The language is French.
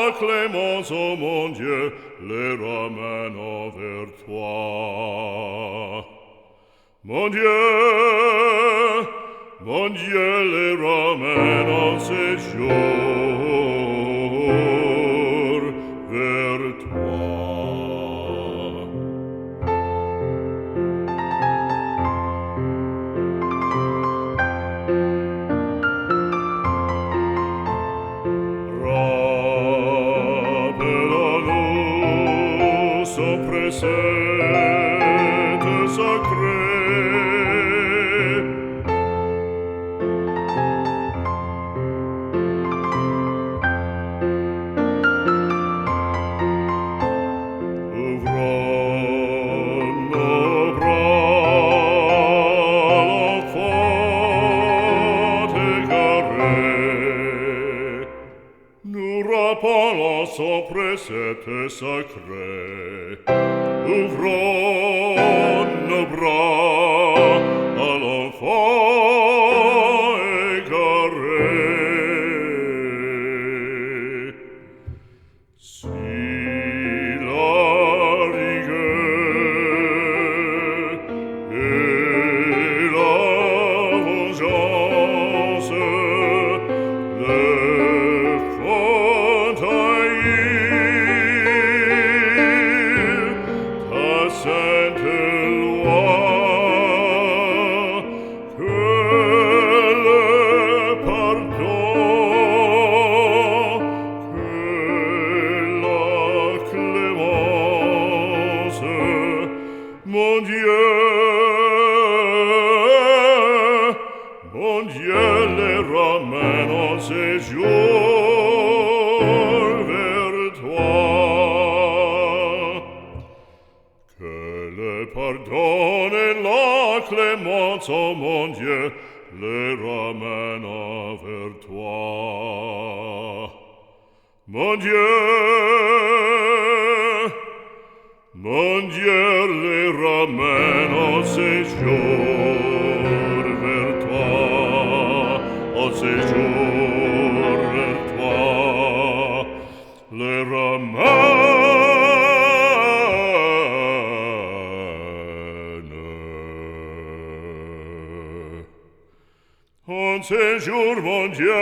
la clémence, ô mon Dieu, les ramène vers toi. Mon Dieu les ramène en séjour vers toi. Rappelons-nous son précepte sacré. Ouvrons nos bras, l'enfant égaré. Nous rappelons son précepte sacré. Ouvrons nos bras à l'enfant égaré. Si la rigueur et la vengeance le font haïr ta sainte loi, que le pardon, que la clémence, mon Dieu les ramène en séjour vers toi. Que le pardon et la clémence, ô mon Dieu, les ramène vers toi. Mon Dieu les ramène en séjour vers toi, en séjour vers toi, les ramène en séjour, mon Dieu.